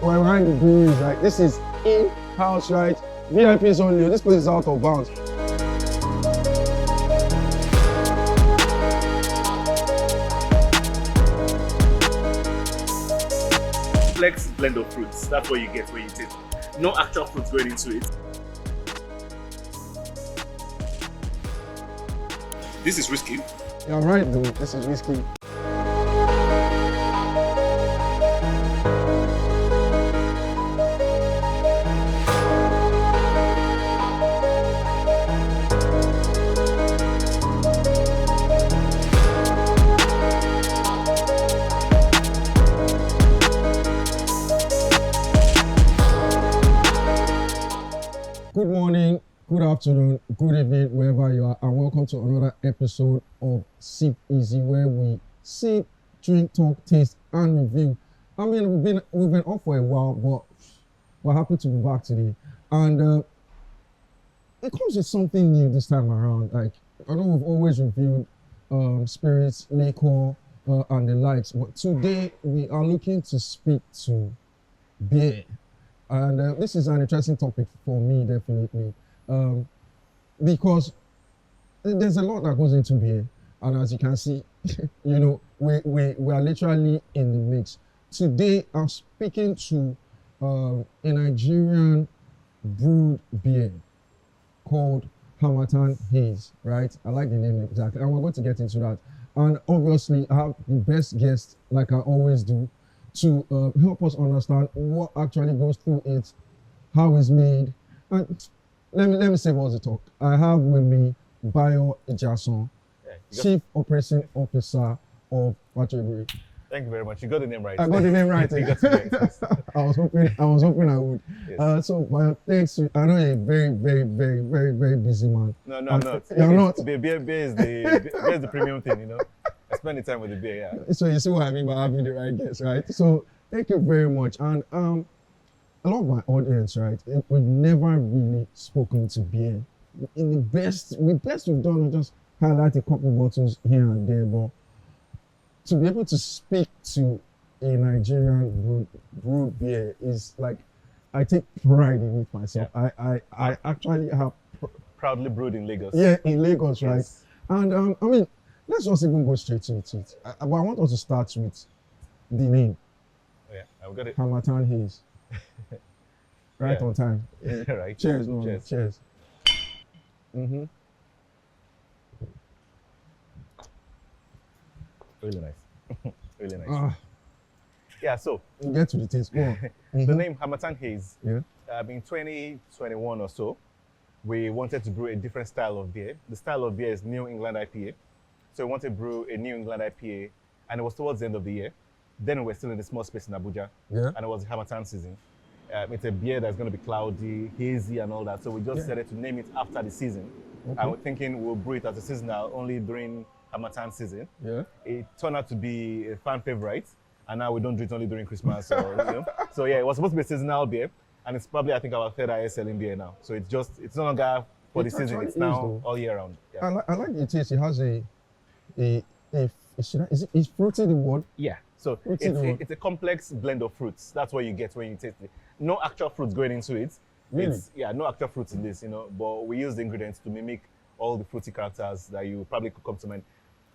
we're around the breweries, right? This is in-house, right? VIPs only. This place is out of bounds. Complex blend of fruits. That's what you get when you taste it. No actual fruits going into it. This is whiskey. You're right, dude. This is whiskey. Good morning, good afternoon, good evening, wherever you are, and welcome to another episode of Sip Easy, where we sip, drink, talk, taste, and review. I mean, we've been off for a while, but we're happy to be back today. And it comes with something new this time around. Like, I know we've always reviewed spirits, liquor, and the likes, but today we are looking to speak to beer. And this is an interesting topic for me, definitely, because there's a lot that goes into beer. And as you can see, you know, we are literally in the mix. Today, I'm speaking to a Nigerian brewed beer called Harmattan Haze, right? I like the name exactly, and we're going to get into that. And obviously, I have the best guest, like I always do, to help us understand what actually goes through it, how it's made. And let me say what's the talk. I have with me Bature Jason, Chief Operating Officer of Bature Brewery. Thank you very much. You got the name right. I got the name right. You got the name. I was hoping I would. Yes. So, Bature, thanks. I know you're a very busy man. No, I'm not. You're not. Beer is the premium thing, you know. I spend the time with the beer, yeah. So you see what I mean by having the right guest, right? So thank you very much. And a lot of my audience, right, we've never really spoken to beer. In the best we've done is just highlight a couple bottles here and there, but to be able to speak to a Nigerian brewed beer is like, I take pride in it myself. Yeah. I actually have proudly brewed in Lagos. Yeah, in Lagos, right? Yes. And I mean, let's just even go straight to it. But I want us to start with the name. Oh, yeah, I've got it. Harmattan Haze. Right on time. Yeah. Right. Cheers, no, cheers. Mm-hmm. Really nice. Really nice. Yeah, so we'll get to the taste. Go on. The name Harmattan Haze. Yeah. In 2021 or so, we wanted to brew a different style of beer. The style of beer is New England IPA. So we wanted to brew a New England IPA, and it was towards the end of the year. Then we were still in the small space in Abuja, and it was the Harmattan season. It's a beer that's going to be cloudy, hazy, and all that. So we just decided to name it after the season. Okay. And we're thinking we'll brew it as a seasonal only during Harmattan season. Yeah. It turned out to be a fan favorite, and now we don't do it only during Christmas. So yeah, it was supposed to be a seasonal beer, and it's probably, I think, our third highest selling beer now. So it's no longer for the season. It's now all year round. Yeah. I like the taste. It has is fruity the word? Yeah. So it's a complex blend of fruits. That's what you get when you taste it. No actual fruits going into it. Really? No actual fruits in this, but we use the ingredients to mimic all the fruity characters that you probably could come to mind.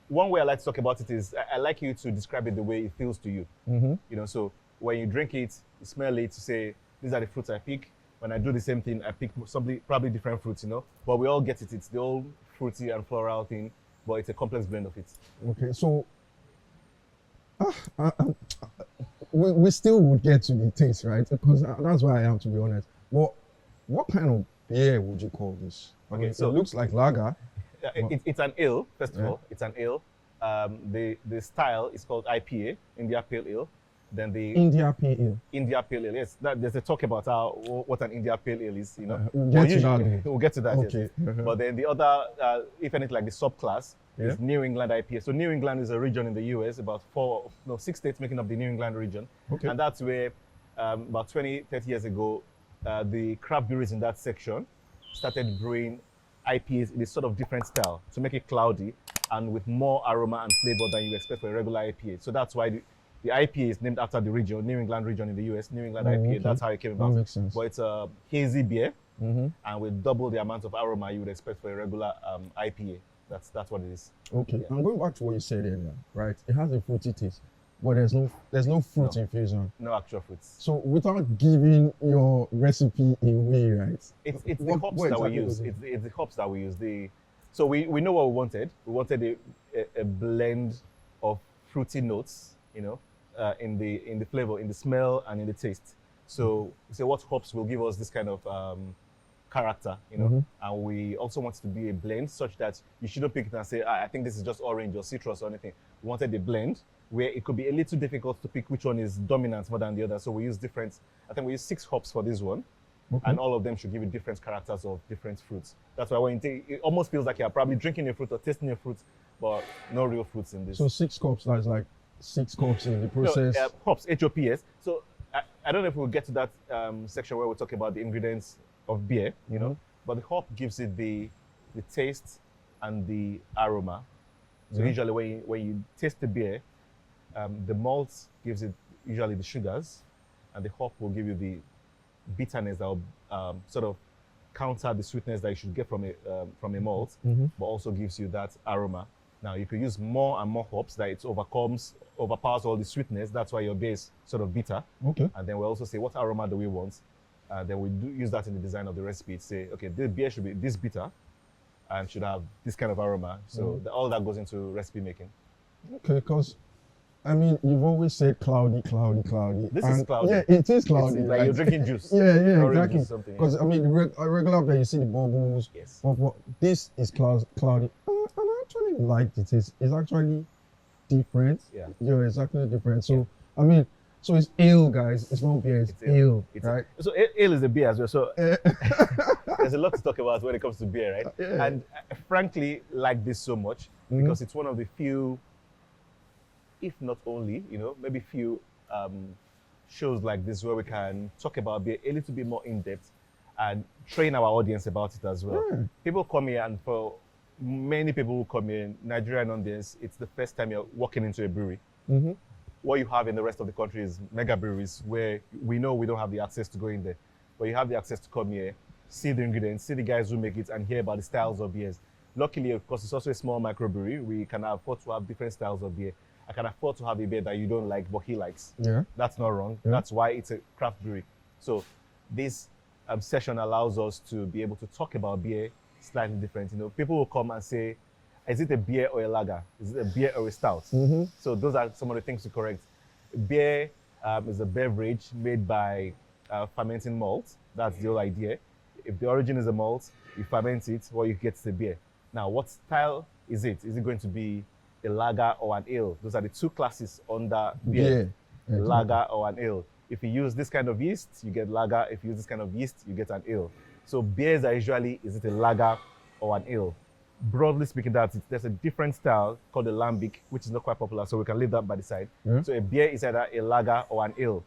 One way I like to talk about it is I like you to describe it the way it feels to you. Mm-hmm. So when you drink it, you smell it, you say, these are the fruits I pick. When I do the same thing, I pick probably different fruits, but we all get it. It's the old fruity and floral thing, but it's a complex blend of it. Okay, so we still would get to the taste, right? Because that's where I am, to be honest. But what kind of beer would you call this? Okay, so it looks like lager. It's an ale, first of all. It's an ale. The style is called IPA, India Pale Ale. Then the India Pale Ale. India Pale Ale, yes. There's a talk about what an India Pale Ale is, We'll get to that. Okay. Yes. But then the other, if anything, like the subclass, is New England IPA. So New England is a region in the US, about 6 states making up the New England region. Okay. And that's where about 20, 30 years ago, the craft breweries in that section started brewing IPAs in a sort of different style to make it cloudy and with more aroma and flavor than you expect for a regular IPA. So that's why the IPA is named after the region, New England region in the US, New England Oh, IPA. okay. That's how it came That about. makes sense. But it's a hazy beer, Mm-hmm. and with double the amount of aroma you would expect for a regular IPA. That's what it is. Okay. Yeah. I'm going back to what you said earlier, right? It has a fruity taste, but there's no fruit No. infusion. No actual fruits. So without giving your recipe away, right? It's the What- hops what that we exactly use. goes in? It's the hops that we use. So we know what we wanted. We wanted a blend of fruity notes, in the flavor, in the smell, and in the taste. So we say what hops will give us this kind of character, and we also want it to be a blend such that you shouldn't pick it and say, I think this is just orange or citrus or anything. We wanted a blend where it could be a little difficult to pick which one is dominant more than the other. So we use I think we use 6 hops for this one. Okay. And all of them should give you different characters of different fruits. That's why when you take, it almost feels like you're probably drinking a fruit or tasting a fruit, but no real fruits in this. So 6 cups, that's like 6 cups in the process. No, hops, HOPS. So I don't know if we'll get to that section where we talk about the ingredients of beer, but the hop gives it the taste and the aroma. So Yeah. usually when you taste the beer, the malt gives it usually the sugars, and the hop will give you the bitterness that will sort of counter the sweetness that you should get from a malt, but also gives you that aroma. Now you could use more and more hops that it overpowers all the sweetness. That's why your beer is sort of bitter. Okay. And then we also say what aroma do we want. Then we do use that in the design of the recipe. Say, okay, the beer should be this bitter and should have this kind of aroma. So all that goes into recipe making. Okay, because I mean, you've always said cloudy. This is cloudy. Yeah, it is cloudy. It's like you're drinking juice. Yeah, Orange exactly. juice, something, Because I mean, a regular beer, you see the bubbles. Yes. But this is cloudy. And I actually liked it. It's actually different. Yeah. Yeah, exactly different. So I mean, so it's ale, guys. It's not beer. It's ale, right? So ale is a beer as well. So there's a lot to talk about when it comes to beer, right? Yeah. And I frankly like this so much because it's one of the few, if not only, maybe few shows like this where we can talk about beer a little bit more in depth and train our audience about it as well. Yeah. People come here, and for many people who come here, Nigerian audience, it's the first time you're walking into a brewery. What you have in the rest of the country is mega breweries where we know we don't have the access to go in there, but you have the access to come here, see the ingredients, see the guys who make it, and hear about the styles of beers. Luckily, of course, it's also a small microbrewery. We can afford to have different styles of beer. I can afford to have a beer that you don't like, but he likes. Yeah. That's not wrong. Yeah. That's why it's a craft brewery. So this session allows us to be able to talk about beer slightly different. People will come and say, is it a beer or a lager? Is it a beer or a stout? So those are some of the things to correct. Beer is a beverage made by fermenting malt. That's the whole idea. If the origin is a malt, you ferment it, what you get is a beer. Now, what style is it? Is it going to be a lager or an ale? Those are the two classes under beer. Yeah. A lager or an ale. If you use this kind of yeast, you get lager. If you use this kind of yeast, you get an ale. So beers are usually, is it a lager or an ale? Broadly speaking, there's a different style called the lambic, which is not quite popular, so we can leave that by the side. Yeah. So a beer is either a lager or an ale.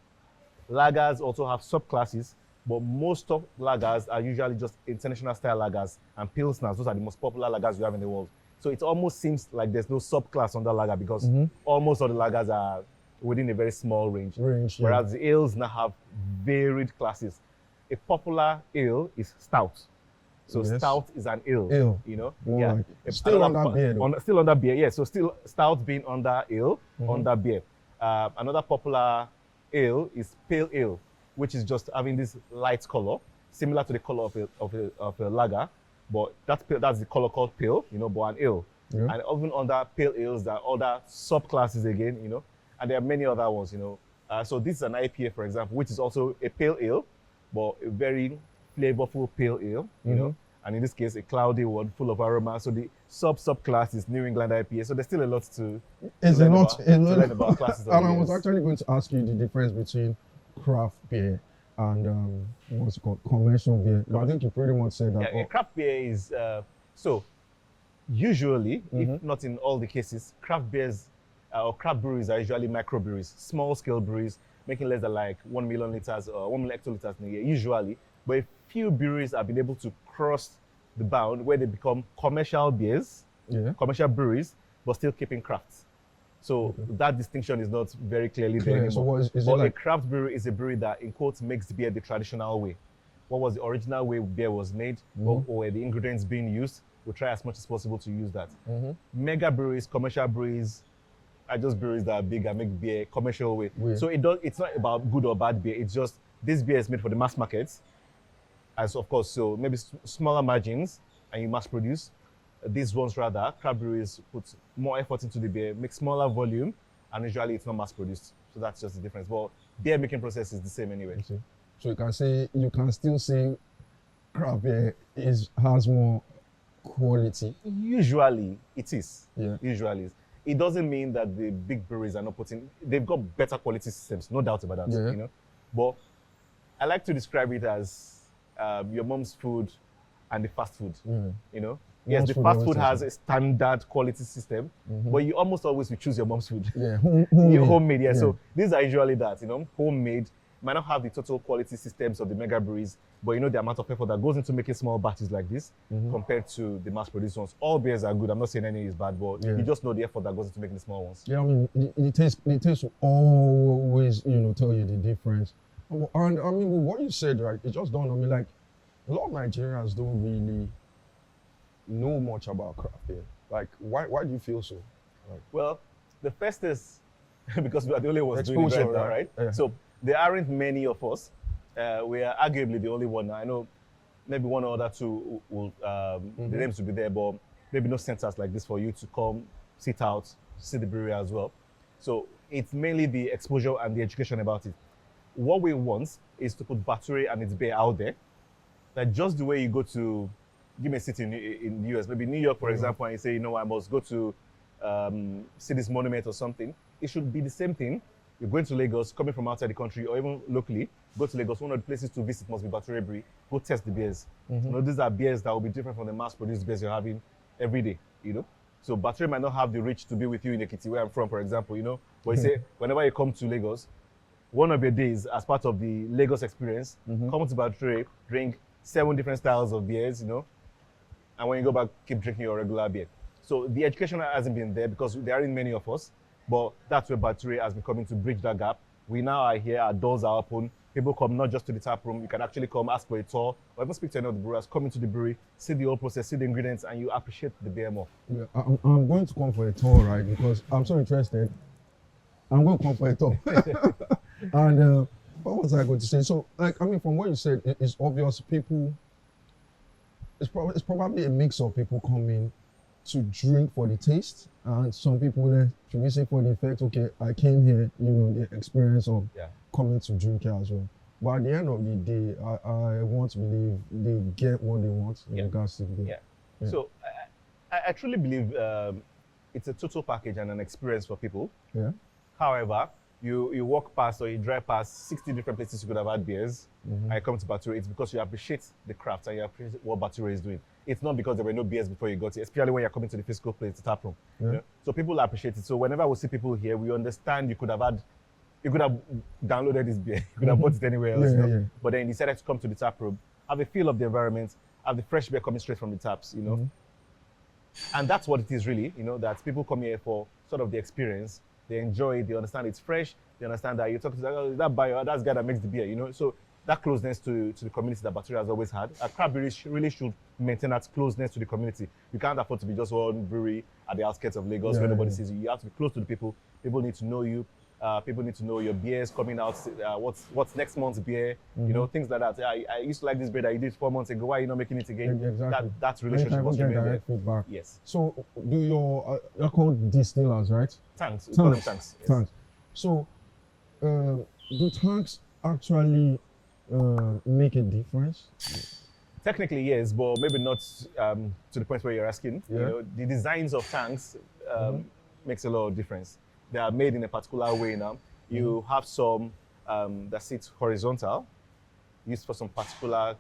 Lagers also have subclasses, but most of lagers are usually just international style lagers and pilsners. Those are the most popular lagers we have in the world. So it almost seems like there's no subclass under lager because almost all the lagers are within a very small range. Yeah. Whereas the ales now have varied classes. A popular ale is stout. So Yes. stout is an ale. Ale. Yeah. Like, still under beer, though. Still under beer, yeah. So still stout being under ale, under beer. Another popular ale is pale ale, which is just having this light color, similar to the color of a lager, but that's the color called pale, but an ale. Yeah. And even under pale ales, there are other subclasses again, and there are many other ones, So this is an IPA, for example, which is also a pale ale, but a very flavorful pale ale, and in this case, a cloudy one full of aroma. So the subclass is New England IPA. So there's still a lot to learn about classes. And I was actually going to ask you the difference between craft beer and what's it called, conventional beer. But I think you pretty much said that. Yeah, craft beer is so usually, if not in all the cases, craft beers or craft breweries are usually microbreweries, small scale breweries making less than like 1 million liters or 1 million hectoliters in a year, usually. But a few breweries have been able to cross the bound where they become commercial beers, commercial breweries, but still keeping crafts. So that distinction is not very clearly there anymore. So what is it but a like? craft brewery is a brewery that, in quotes, makes beer the traditional way. What was the original way beer was made, or were the ingredients being used? We'll try as much as possible to use that. Mega breweries, commercial breweries, are just breweries that are big and make beer commercial way. So it's not about good or bad beer. It's just this beer is made for the mass markets, as of course. So maybe smaller margins, and you mass produce. These ones rather, craft breweries put more effort into the beer, make smaller volume, and usually it's not mass produced. So that's just the difference. But beer making process is the same anyway. Okay. So you can still say craft beer has more quality. Usually it is. Yeah. Usually it doesn't mean that the big breweries are not they've got better quality systems, no doubt about that. Yeah. You know. But I like to describe it as your mom's food and the fast food. You know. Yes, Mom's the food fast always food has tastes a standard quality system, but you almost always will choose your mom's food. Yeah, Your homemade, yeah. So these are usually that, you know, homemade. Might not have the total quality systems of the mega breweries, but you know the amount of effort that goes into making small batches like this compared to the mass-produced ones. All beers are good. I'm not saying any is bad, but you just know the effort that goes into making the small ones. Yeah, I mean, the taste will always, tell you the difference. And I mean, with what you said, right, it just dawned on me, like, a lot of Nigerians don't really know much about craft beer. Like, why do you feel so? Like, well, the first is because we are the only ones doing it exposure, right now, right? Yeah. So there aren't many of us. We are arguably the only one now. I know maybe one or other two will the names will be there, but maybe no centers like this for you to come, sit out, see the brewery as well. So it's mainly the exposure and the education about it. What we want is to put Bature and its beer out there. That just the way you go to, give me a city in the US, maybe New York, for example, and you say, I must go to see this monument or something. It should be the same thing. You're going to Lagos, coming from outside the country, or even locally, go to Lagos. One of the places to visit must be Bature Brewery. Go test the beers. These are beers that will be different from the mass-produced beers you're having every day. So Bature might not have the reach to be with you in Ekiti, where I'm from, for example. But you say whenever you come to Lagos, one of your days as part of the Lagos experience, come to Bature, drink 7 different styles of beers. And when you go back, keep drinking your regular beer. So the education hasn't been there because there aren't many of us, but that's where Bature has been coming to bridge that gap. We now are here, our doors are open. People come not just to the tap room, you can actually come, ask for a tour, or even speak to any of the brewers, come into the brewery, see the whole process, see the ingredients, and you appreciate the beer more. Yeah, I'm going to come for a tour, right? Because I'm so interested. I'm going to come for a tour. And what was I going to say? So, from what you said, it's obvious people. It's probably a mix of people coming to drink for the taste, and some people should we say for the effect. Okay, I came here, the experience of coming to drink here as well. But at the end of the day, I want to believe they get what they want in regards to the beer. Yeah. So I truly believe it's a total package and an experience for people. Yeah. However, you walk past or you drive past 60 different places you could have had beers, and you come to Bature, it's because you appreciate the craft and you appreciate what Bature is doing. It's not because there were no beers before you got here, especially when you're coming to the physical place, the tap room. Yeah. So people appreciate it. So whenever we see people here, we understand you could have downloaded this beer, you could have bought it anywhere else. But then you decided to come to the tap room, have a feel of the environment, have the fresh beer coming straight from the taps, And that's what it is really, that people come here for sort of the experience. They enjoy it, they understand it's fresh, they understand that you're talking to that buyer, that's the guy that makes the beer, So that closeness to the community that Bature has always had. A craft brewery really should maintain that closeness to the community. You can't afford to be just one brewery at the outskirts of Lagos where nobody sees you. You have to be close to the people. People need to know you. People need to know your beers coming out, what's next month's beer, things like that. I used to like this beer that you did 4 months ago. Why are you not making it again? Exactly. That relationship was remain there. Feedback. Yes. So do you're called distillers, right? Tanks. We call them tanks. Yes. Tanks. So do tanks actually make a difference? Technically, yes, but maybe not to the point where you're asking. Yeah. The designs of tanks makes a lot of difference. They are made in a particular way now. You have some that sit horizontal, used for some particular,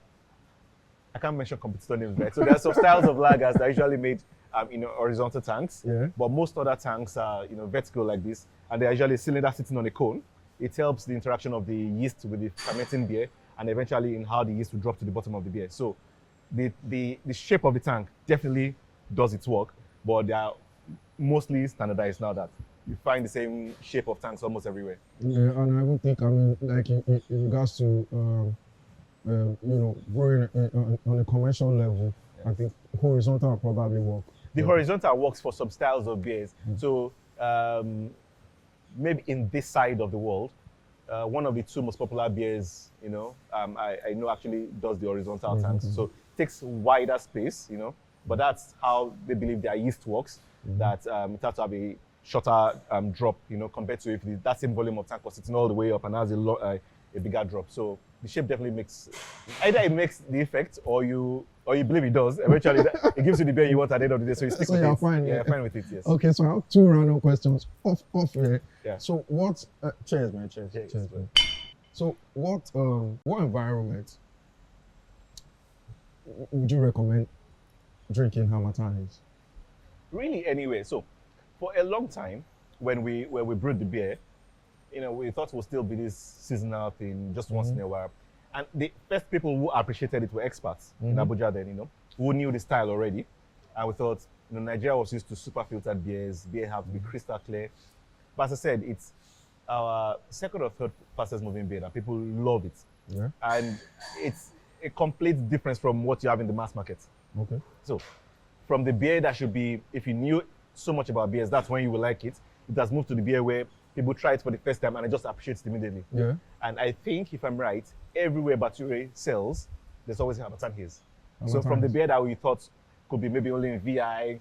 I can't mention competitor names, right? So there are some styles of lagers that are usually made in horizontal tanks, but most other tanks are vertical like this, and they're usually a cylinder sitting on a cone. It helps the interaction of the yeast with the fermenting beer, and eventually in how the yeast will drop to the bottom of the beer. So the shape of the tank definitely does its work, but they are mostly standardized now that you find the same shape of tanks almost everywhere. Yeah, and I would think, I mean, like in regards to, growing on a commercial level, I think horizontal will probably work. The horizontal works for some styles of beers. So maybe in this side of the world, one of the two most popular beers, I know actually does the horizontal tanks. So it takes wider space, but that's how they believe their yeast works. That it has to have a shorter drop, compared to if that same volume of tank was sitting all the way up and has a bigger drop. So the shape definitely makes, either it makes the effect or you believe it does. Eventually, it gives you the beer you want at the end of the day. So you stick with it. Fine, yeah, you're fine with it. Yes. Okay, so I have two random questions off here. Yeah. So what? Cheers, man. Cheers, man. So what environment would you recommend drinking Harmattan Haze? Really, anyway. So for a long time, when we brewed the beer, we thought it would still be this seasonal thing, just once in a while. And the first people who appreciated it were experts in Abuja then, who knew the style already. And we thought, Nigeria was used to super filtered beers. Beer have to be crystal clear. But as I said, it's our second or third fastest moving beer, and people love it. Yeah. And it's a complete difference from what you have in the mass market. Okay. So from the beer that should be, if you knew so much about beers, that's when you will like it. It has moved to the beer where people try it for the first time and I just appreciate it immediately. Yeah. And I think, if I'm right, everywhere Bature sells, there's always a Harmattan Haze. So from the beer that we thought could be maybe only in VI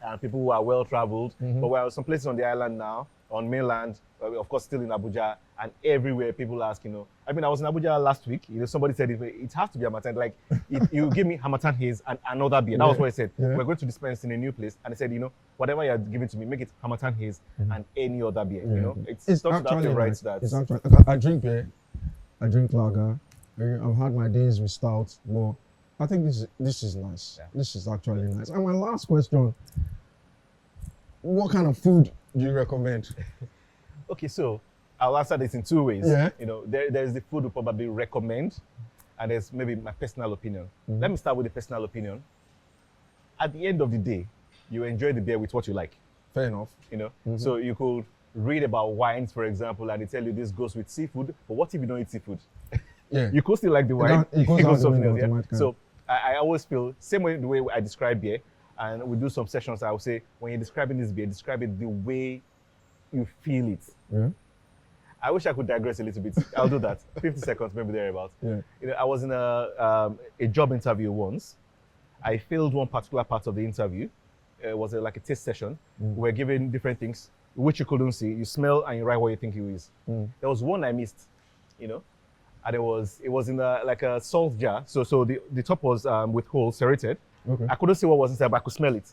and people who are well traveled, but we're some places on the island now, on mainland, of course still in Abuja, and everywhere people ask, I was in Abuja last week, somebody said it has to be Harmattan, like you give me Harmattan Haze and another beer. That was what I said. Yeah. We're going to dispense in a new place, and they said, whatever you're giving to me, make it Harmattan Haze and any other beer. It's not actually right nice. that It's actually, I drink beer, I drink lager, I've had my days with stout, but I think this is nice. Yeah. This is actually nice. And my last question, what kind of food do you recommend? Okay, so I'll answer this in two ways. Yeah. There's the food we probably recommend, and there's maybe my personal opinion. Let me start with the personal opinion. At the end of the day, you enjoy the beer with what you like. Fair enough. So you could read about wines, for example, and they tell you this goes with seafood, but what if you don't eat seafood? Yeah. You could still like the wine. It goes out the something window else, yeah? automatically. So I always feel, same way the way I describe beer, and we do some sessions, I will say, when you're describing this beer, describe it the way you feel it. Yeah. I wish I could digress a little bit. I'll do that. 50 seconds, maybe thereabouts. Yeah. I was in a job interview once. I failed one particular part of the interview. It was like a taste session. We were given different things, which you couldn't see. You smell and you write what you think it is. There was one I missed, and it was in like a salt jar. So the top was with holes serrated. Okay. I couldn't see what was inside, but I could smell it.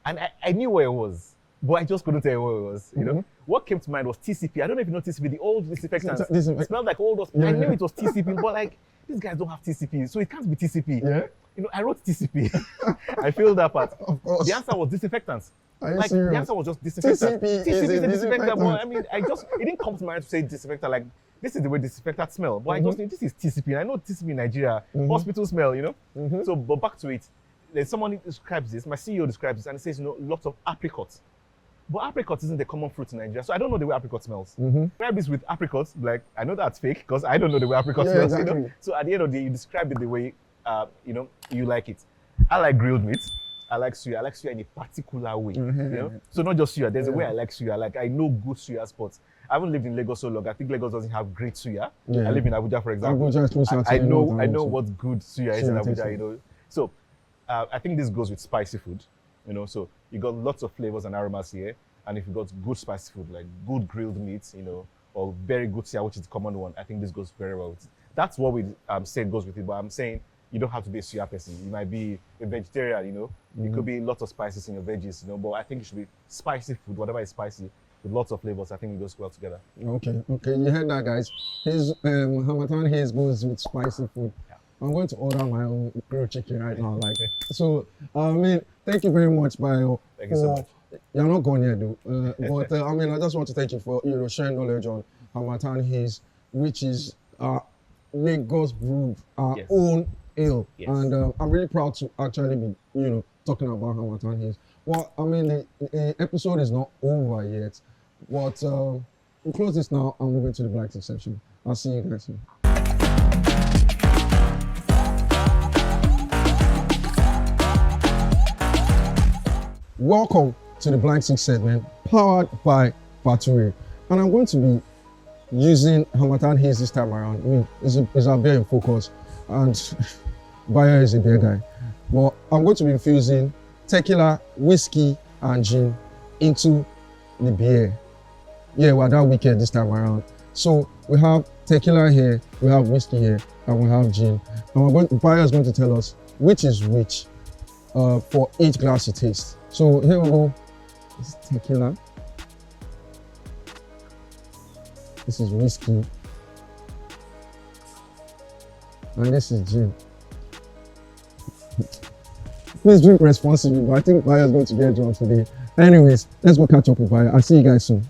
And I knew where it was, but I just couldn't tell you what it was. What came to mind was TCP. I don't know if you know TCP, the old disinfectant. It smelled like old. I knew it was TCP, but like, these guys don't have TCP, so it can't be TCP. Yeah. I wrote TCP. I failed that part. Of course. The answer was disinfectant. Are you Like, serious? the answer was just disinfectant. TCP TCP is a disinfectant, but disinfectant. it didn't come to mind to say disinfectant. Like, this is the way disinfectant smell. But I just think this is TCP. And I know TCP in Nigeria, hospital smell, So, but back to it. There's someone who describes this, my CEO describes this, and he says, lots of apricots. But apricot isn't a common fruit in Nigeria, so I don't know the way apricot smells. Describe this with apricots, like, I know that's fake, because I don't know the way apricot smells, exactly. So at the end of the day, you describe it the way, you like it. I like grilled meat. I like suya. I like suya in a particular way, So not just suya, there's a way I like suya. Like, I know good suya spots. I haven't lived in Lagos so long. I think Lagos doesn't have great suya. I live in Abuja, for example. Abuja is closer to I the know north also. what good suya is in Suya takes Abuja, So I think this goes with spicy food, So you got lots of flavors and aromas here. And if you got good spicy food, like good grilled meat, or very good suya, which is the common one, I think this goes very well with it. That's what we said goes with it. But I'm saying you don't have to be a suya person. You might be a vegetarian, It could be lots of spices in your veggies, But I think it should be spicy food, whatever is spicy, with lots of flavors. I think it goes well together. Okay. You heard that, guys. His Harmattan Haze goes with spicy food. Yeah. I'm going to order my own grilled chicken right now. So, thank you very much, Bayo. Thank you so much. You're not going yet, though. But I just want to thank you for sharing knowledge on Harmattan Haze, which is Lagos brewed our own ale. Yes. And I'm really proud to actually be talking about Harmattan Haze. Well, I mean, the episode is not over yet, but we'll close this now and move into the black tea section. I'll see you guys soon. Welcome to the Blank Six segment, powered by Bature. And I'm going to be using Harmattan Haze this time around. I mean, it's our beer in focus, and Bayer is a beer guy. But I'm going to be infusing tequila, whiskey, and gin into the beer. Yeah, we're that wicked this time around. So we have tequila here, we have whiskey here, and we have gin. And Bayer is going to tell us which is which for each glass you taste. So here we go. This is tequila. This is whiskey. And this is gin. Please drink responsibly, but I think Bayer is going to get drunk today. Anyways, let's go catch up with Bayer. I'll see you guys soon.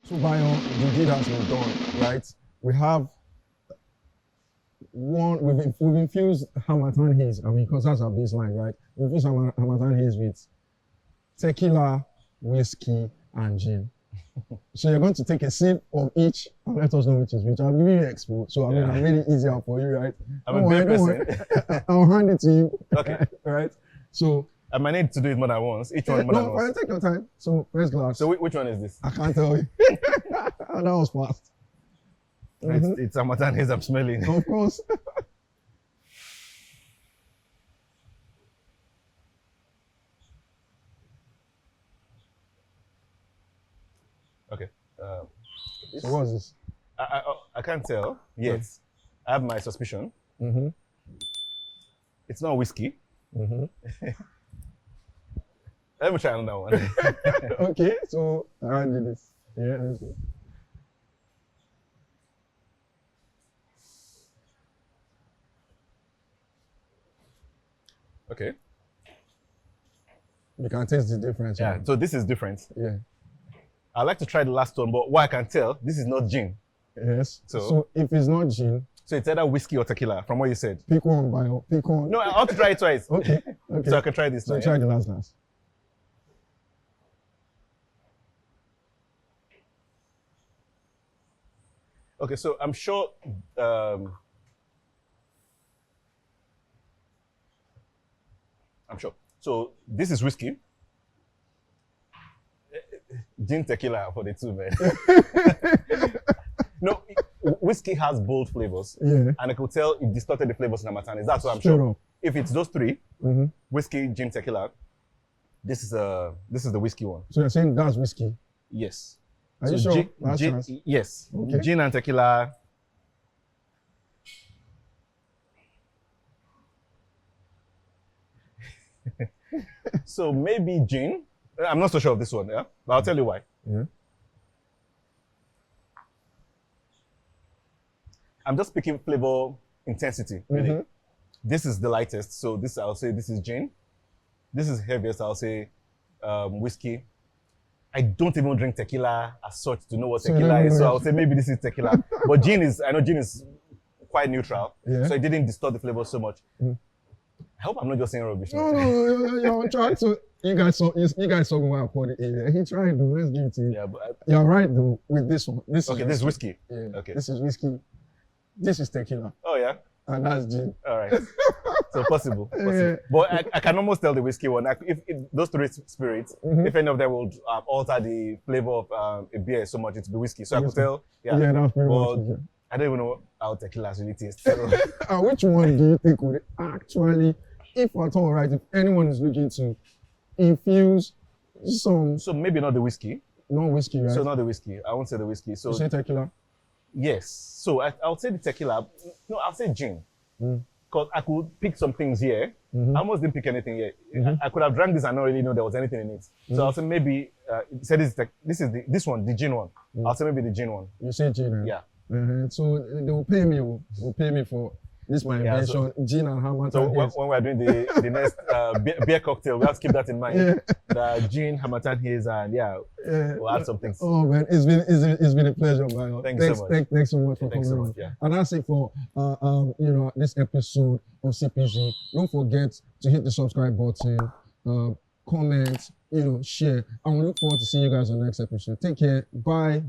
So Bayer, the deed has been done, right? We have we've infused Harmattan Haze. I mean, because that's our baseline, right? We've infused Harmattan Haze with tequila, whiskey, and gin. So you're going to take a sip of each and let us know which is which. I'll give you the expo. So I mean, I'm really easier for you, right? I'm a beer person. I'll hand it to you. Okay. Right? So I might need to do it more than once. Each one more than once. Take your time. So first glass. So which one is this? I can't tell you. That was fast. It's Harmattan Haze I'm smelling. Of course. Okay. So what's this? I can't tell yet. I have my suspicion. It's not whiskey. Let me try another one. Okay, so I do this. Yeah, let's go. Okay. You can taste the difference. Yeah, Right? so this is different. Yeah. I'd like to try the last one, but what I can tell, this is not gin. Yes. So- So if it's not gin, So it's either whiskey or tequila, from what you said. pick one, Bayo. Pick one. No, I want to try it twice. Okay. Okay. So I can try this So now. try the last glass. Okay, so I'm sure So this is whiskey. Gin tequila for the two, man. No, whiskey has bold flavors. Yeah. And I could tell it distorted the flavors in Harmattan Haze. That's what I'm Straight sure. up. If it's those three, whiskey, gin, tequila, this is the whiskey one. So you're saying that's whiskey? Yes. Are you sure? Last Gin, chance. yes. Okay. Gin and tequila. So maybe gin. I'm not so sure of this one, yeah? But I'll tell you why. Yeah. I'm just picking flavor intensity, really. This is the lightest, so this I'll say this is gin. This is heaviest, I'll say whiskey. I don't even drink tequila as such to know what So you tequila don't is, know so it. I'll say maybe this is tequila. But gin is, I know gin is quite neutral, Yeah. so it didn't distort the flavor so much. I hope I'm not just saying rubbish. No, you're on track. So you guys saw why I called it area. He tried though. Let's give it to you. Yeah, but You're right though with this one. This okay, this is whiskey. Yeah. Okay. This is whiskey. This is tequila. Oh yeah. And that's gin. All right. So possible. Yeah. But I can almost tell the whiskey one. If those three spirits, if any of them would alter the flavor of a beer so much, it's the whiskey. So I could tell. Yeah. Yeah, that's pretty But much it. I don't even know how tequila really tastes. So. And which one do you think would actually, if at all, right, if anyone is looking to infuse some, So maybe not the whiskey. no whiskey, right? So not the whiskey. I won't say the whiskey. So you say tequila? yes. So I'll say the tequila. No, I'll say gin. Because I could pick some things here. I almost didn't pick anything here. I could have drank this and not really know there was anything in it. So I'll say maybe say this one, the gin one. I'll say maybe the gin one. You say gin, right? Yeah. So they will pay me. Will pay me for This is my Yeah, invention, gin and Harmattan So Haze. when we're doing the next beer cocktail, we have to keep that in mind. Yeah. The gin, Harmattan Haze, and we'll add some things. Oh man, it's been a pleasure, man. Thank you so much. Thanks so much for Thanks coming so on. much, yeah. And that's it for this episode of CPZ. Don't forget to hit the subscribe button, comment, share, and we look forward to seeing you guys on the next episode. Take care. Bye.